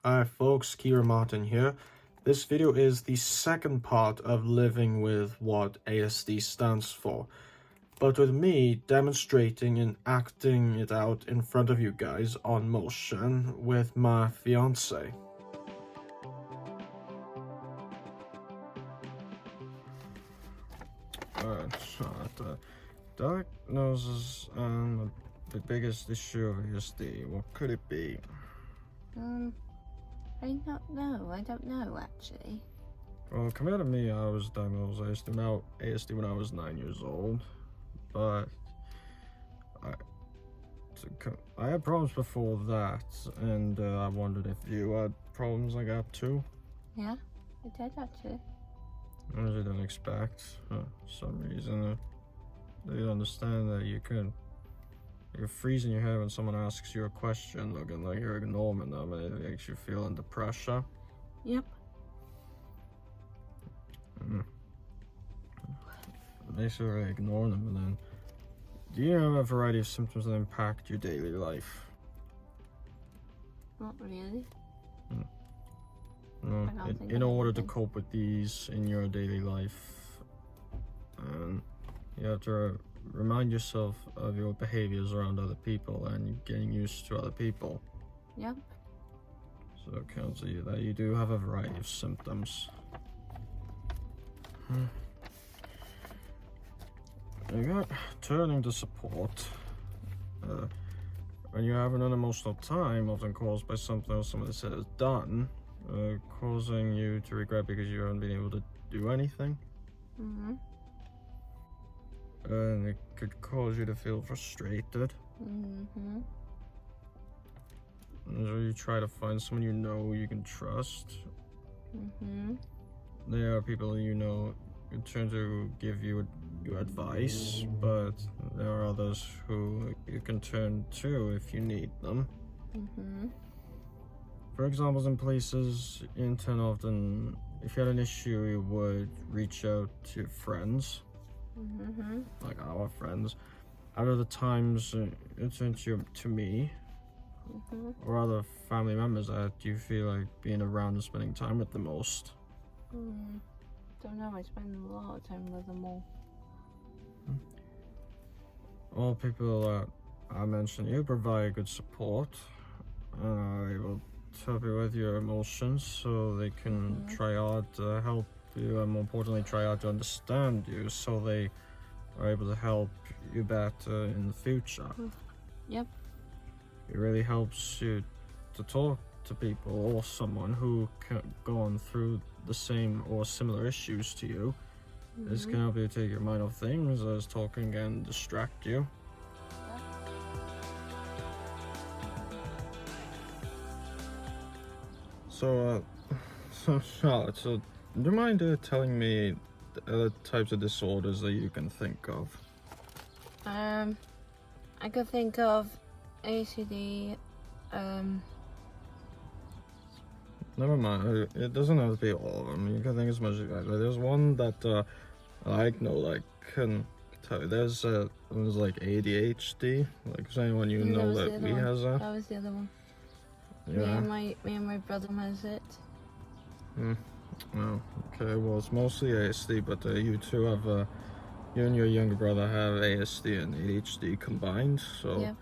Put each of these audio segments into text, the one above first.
Hi folks, Kira Martin here. This video is the second part of living with what ASD stands for, but with me demonstrating and acting it out in front of you guys on motion with my fiance. The diagnosis and the biggest issue of ASD, what could it be? I don't know actually. Well, compared to me, I was diagnosed ASD when I was 9 years old, but I had problems before that, and I wondered if you had problems like that too. Yeah, I did actually. I didn't expect, for some reason. They didn't understand that you're freezing your head when someone asks you a question, looking like you're ignoring them, and it makes you feel under pressure. Yep. It makes you really ignore them, and then do you have a variety of symptoms that impact your daily life? Not really. No. In order to cope with these in your daily life, you have to remind yourself of your behaviors around other people and getting used to other people. Yep. So it counts that you do have a variety of symptoms. You got turning to support. When you have an unemotional time, often caused by something else someone said is done, causing you to regret because you haven't been able to do anything. And it could cause you to feel frustrated. And so you try to find someone you know you can trust. There are people you know who turn to give you advice, but there are others who you can turn to if you need them. For examples, in places, you turn often, if you had an issue, you would reach out to your friends, like our friends. Out of the times, it turns to me, or other family members that you feel like being around and spending time with the most. Don't know, I spend a lot of time with them all. All people that I mentioned, you provide good support and are able to help you with your emotions, so they can try hard to help you, and more importantly try hard to understand you, so they are able to help you better in the future. Yep. It really helps you to talk to people or someone who gone through the same or similar issues to you. This can help you take your mind off things, as talking can distract you. So Charlotte, do you mind telling me the other types of disorders that you can think of? I could think of ASD. Never mind. It doesn't have to be all of them. You can think as much as you like. There's one that I know, like, can tell you. There's like ADHD. Like, is anyone you know that we has that? That was the other one. Yeah. Me and my brother has it. Oh, okay. Well, it's mostly ASD, but you two have you and your younger brother have ASD and ADHD combined. So. Yep.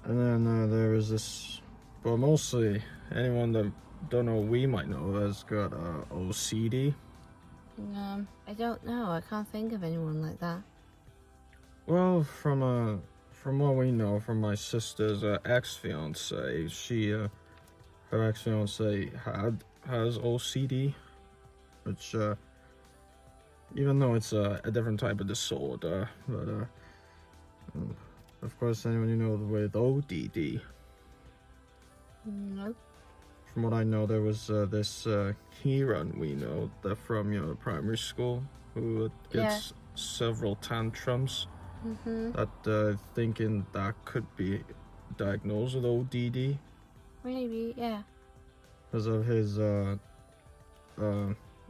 And then there is this, but mostly anyone that don't know, we might know, has got OCD. I don't know. I can't think of anyone like that. Well, from what we know from my sister's ex-fiance, her ex-fiance has OCD, which even though it's a different type of disorder, but of course, anyone you know with ODD? No. From what I know, there was this Kieran we know that from primary school, who gets several tantrums. That thinking that could be diagnosed with ODD. Maybe, yeah. Because of his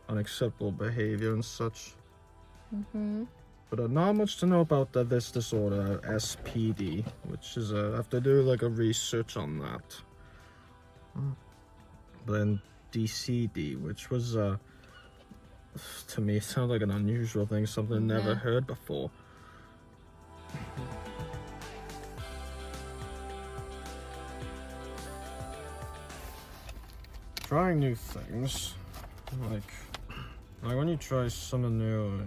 unacceptable behavior and such. But not much to know about this disorder, SPD, which is I have to do like a research on that. then DCD, which was to me it sounded like an unusual thing, something I'd never heard before. Trying new things, like when you try something new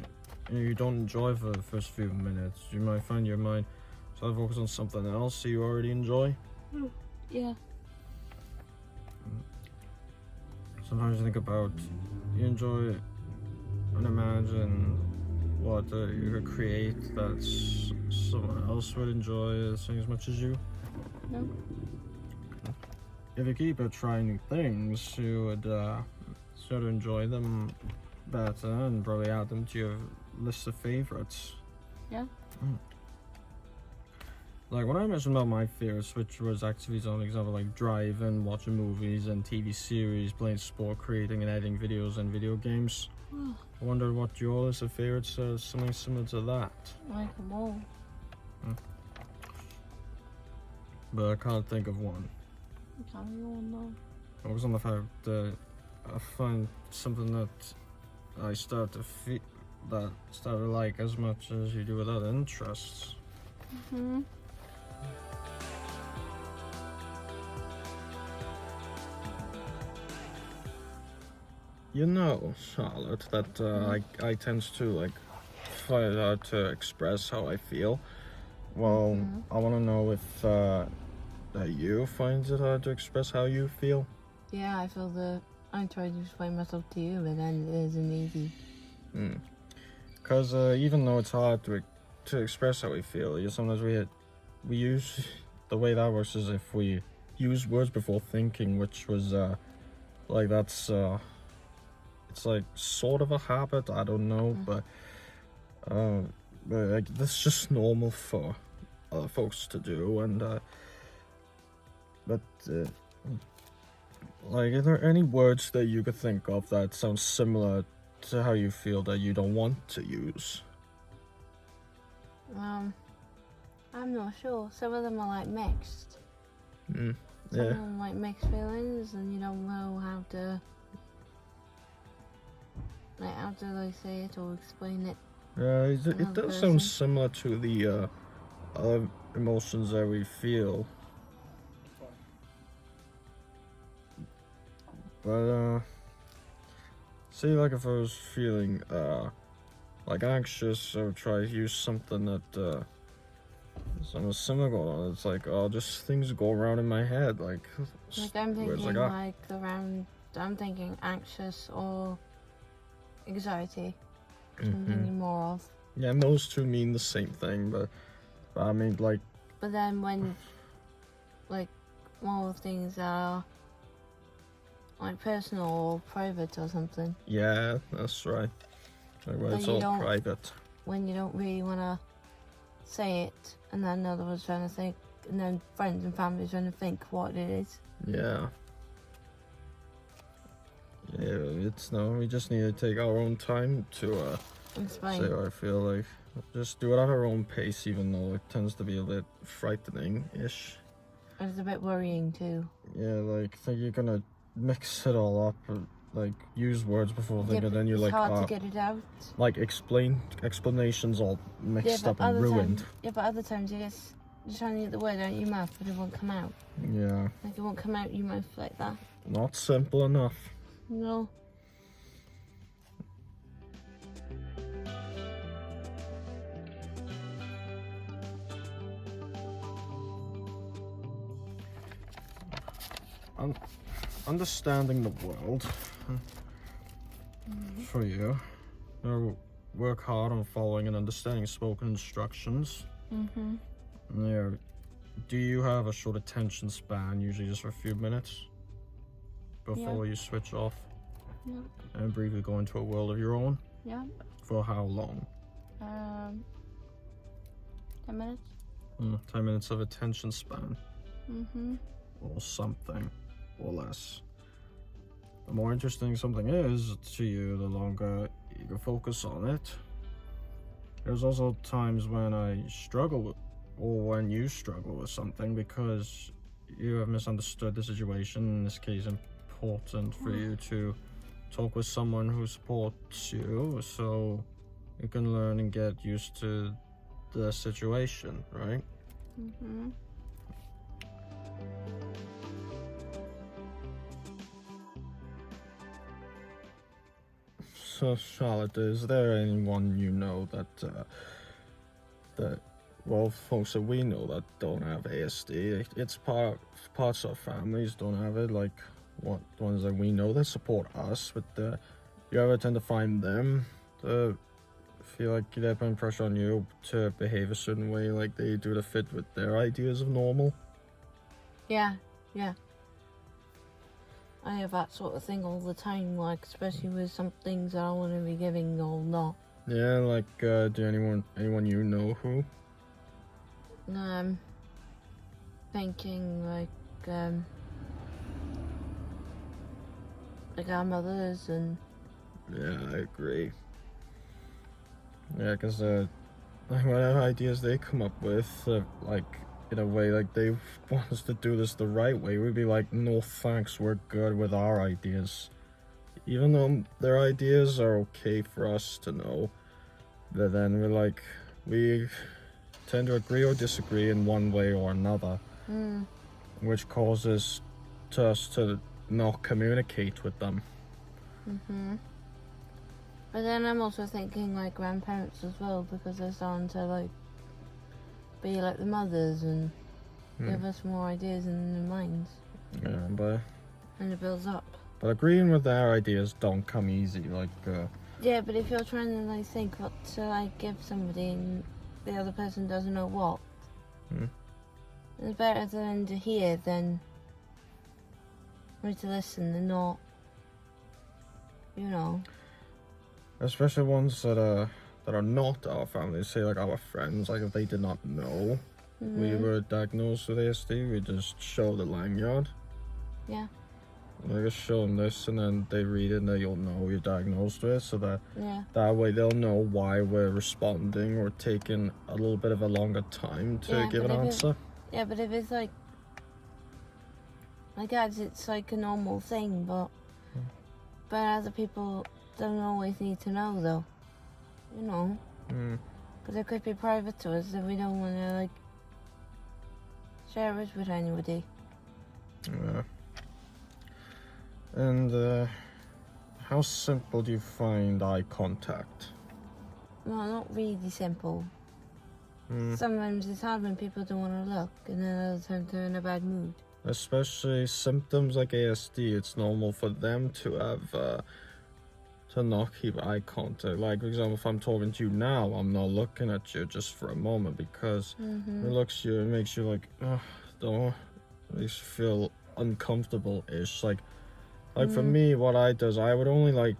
and you don't enjoy for the first few minutes, you might find your mind start to focus on something else that you already enjoy. Yeah. Sometimes you think about, you enjoy and imagine what you could create that someone else would enjoy the same as much as you. No. If you keep trying new things, you would sort of enjoy them better and probably add them to your list of favorites. Yeah. Like when I mentioned about my favorites, which was activities on example like driving, watching movies and TV series, playing sport, creating and editing videos and video games. I wonder what your list of favorites are, something similar to that. I like them all. But I can't think of one. You can't be all now. Focus on the fact that I find something that I start to like as much as you do with other interests. You know, Charlotte, that I tend to like find it hard to express how I feel. Well, I want to know if that you find it hard to express how you feel. Yeah, I feel that I try to explain myself to you, but then it isn't easy. Because even though it's hard to express how we feel, sometimes we use the way that works is if we use words before thinking, which was like that's it's like sort of a habit. I don't know, but like, that's just normal for other folks to do, and like, are there any words that you could think of that sound similar to how you feel that you don't want to use? I'm not sure. Some of them are like mixed. Some of them like mixed feelings, and you don't know how to say it or explain it. Yeah, it does sound similar to the other emotions that we feel. But say like if I was feeling like anxious, I would try to use something that something similar going on. It's like just things go around in my head, like I'm thinking I'm thinking anxious or anxiety. I'm thinking more of. Yeah, and those two mean the same thing, but I mean like. But then when like more things are like personal or private or something. Yeah, that's right. Like when it's all private. When you don't really want to say it, and then another one's trying to think, and then friends and family trying to think what it is. Yeah. Yeah, we just need to take our own time to explain. Say what I feel like. Just do it at our own pace, even though it tends to be a bit frightening-ish. It's a bit worrying too. Yeah, like think you're gonna mix it all up, like use words before thinking, then you're like, it's hard to get it out. Like explanations all mixed up and ruined. But other times you're trying to get the word out of your mouth, but it won't come out. Yeah. Like it won't come out your mouth like that. Not simple enough. No. Understanding the world for you. Work hard on following and understanding spoken instructions. Yeah. Do you have a short attention span, usually just for a few minutes before you switch off? Yeah. And briefly go into a world of your own? Yeah. For how long? 10 minutes. 10 minutes of attention span. Or something. Or less. The more interesting something is to you, the longer you can focus on it. There's also times when I struggle with, or when you struggle with something because you have misunderstood the situation, in this case important for you to talk with someone who supports you, so you can learn and get used to the situation, right? So, Charlotte, is there anyone you know that well, folks that we know that don't have ASD? It's parts of families don't have it, like what ones that we know that support us, but you ever tend to find them to feel like they're putting pressure on you to behave a certain way, like they do to fit with their ideas of normal? Yeah. I have that sort of thing all the time, like especially with some things that I want to be giving or not. Yeah, like do anyone you know who? Thinking like our mothers and. Yeah, I agree. Yeah, because like whatever ideas they come up with, like in a way, like they want us to do this the right way, we'd be like, no thanks, we're good with our ideas. Even though their ideas are okay for us to know, but then we tend to agree or disagree in one way or another, which causes us to not communicate with them. But then I'm also thinking like grandparents as well, because they're starting to like be like the mothers and give us more ideas in their minds. Yeah, and it builds up. But agreeing with their ideas don't come easy, like Yeah, but if you're trying to like think what to like give somebody and the other person doesn't know what, it's better than to hear than to listen and not, especially ones that are not our family, say like our friends, like if they did not know we were diagnosed with ASD, we just show the lanyard. Yeah. Like just show them this, and then they read it, and then you'll know you're diagnosed with it, so that way they'll know why we're responding or taking a little bit of a longer time to give an answer. But if it's like as it's like a normal thing, but other people don't always need to know though, because it could be private to us and we don't want to like share it with anybody. Yeah. And how simple do you find eye contact? Well, not really simple. Sometimes it's hard when people don't want to look, and then other times they're in a bad mood. Especially symptoms like ASD, it's normal for them to have to not keep eye contact. Like, for example, if I'm talking to you now, I'm not looking at you just for a moment, because it makes you like, it makes you feel uncomfortable-ish. Like for me, what I do is I would only like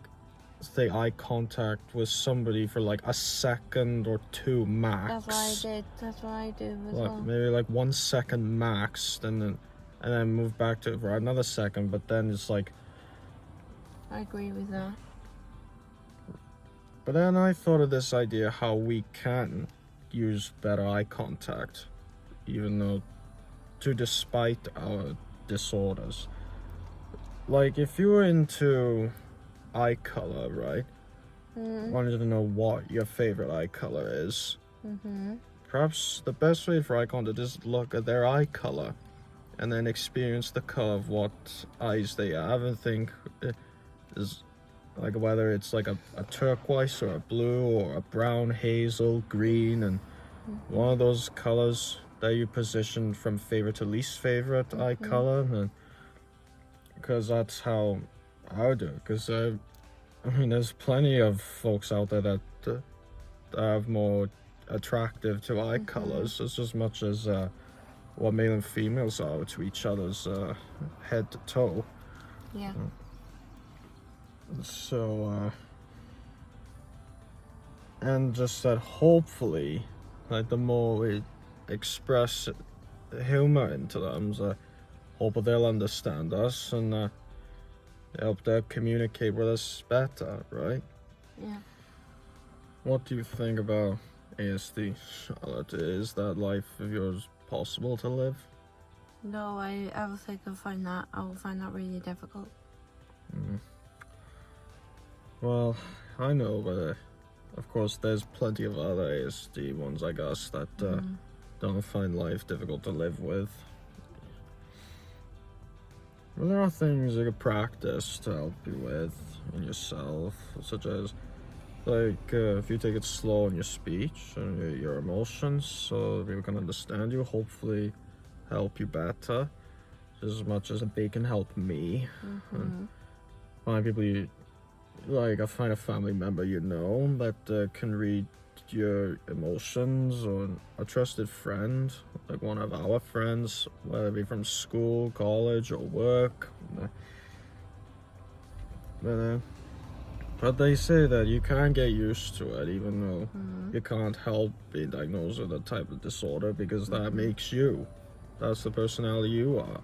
stay eye contact with somebody for like a second or two max. That's what I do as well. Maybe like 1 second max, and then move back to it for another second. But then it's like, I agree with that. But then I thought of this idea how we can use better eye contact, even though, despite our disorders. Like, if you were into eye color, right? Wanted to know what your favorite eye color is. Perhaps the best way for eye contact is look at their eye color and then experience the color of what eyes they have and think is like whether it's like a turquoise or a blue or a brown, hazel, green, and one of those colors that you position from favorite to least favorite eye color, and because that's how I would do it. Because there's plenty of folks out there that have more attractive to eye colors, just as much as what male and females are to each other's head to toe. Yeah. So and just that hopefully, like the more we express humor into them, hope they'll understand us and help them communicate with us better, right? Yeah. What do you think about ASD, Charlotte? Is that life of yours possible to live? No, I will think I will find that really difficult. Well, I know, but of course there's plenty of other ASD ones, I guess, that don't find life difficult to live with. Well, there are things you could practice to help you with in yourself, such as if you take it slow in your speech and your emotions, so people can understand you, hopefully help you better, as much as they can help me. And find people I find a family member that can read your emotions, or a trusted friend, like one of our friends, whether it be from school, college, or work. But they say that you can get used to it, even though you can't help being diagnosed with a type of disorder, because that makes you. That's the personality you are.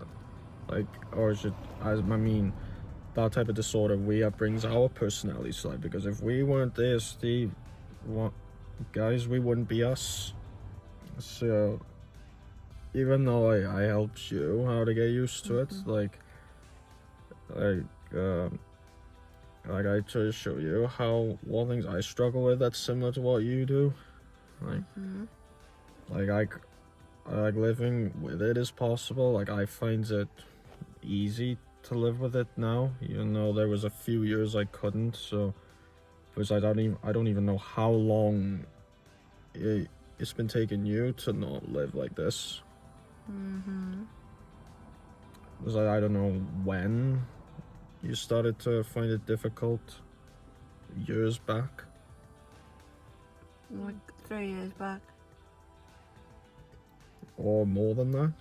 That type of disorder we have brings our personality to life, because if we weren't ASD, guys, we wouldn't be us. So, even though I helped you how to get used to it, I try to show you how one things I struggle with that's similar to what you do. I living with it is possible. I find it easy to live with it now, even though there was a few years I couldn't. So, because I don't even know how long it's been taking you to not live like this. Because I don't know when you started to find it difficult. Years back? Like 3 years back. Or more than that?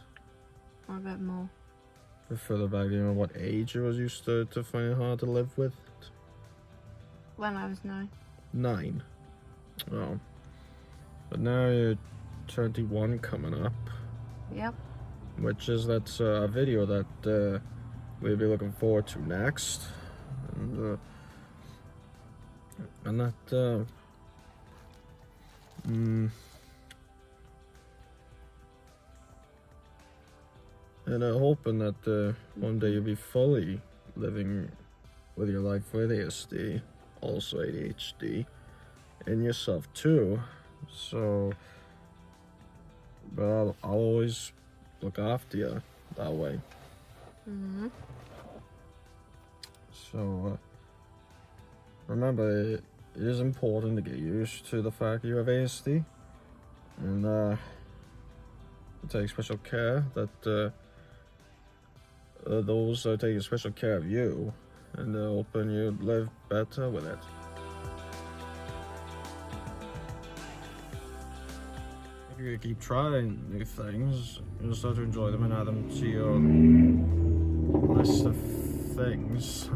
Or a bit more. Or further back, what age you used to find it hard to live with? When I was 9. 9? Oh. But now you're 21 coming up. Yep. Which is, that's a video that we'll be looking forward to next. And that, and I'm hoping that one day you'll be fully living with your life with ASD, also ADHD, and yourself too. So, but I'll always look after you that way. So, remember, it is important to get used to the fact you have ASD, and take special care that those taking special care of you, and hoping you live better with it. If you keep trying new things, you'll start to enjoy them and add them to your list of things.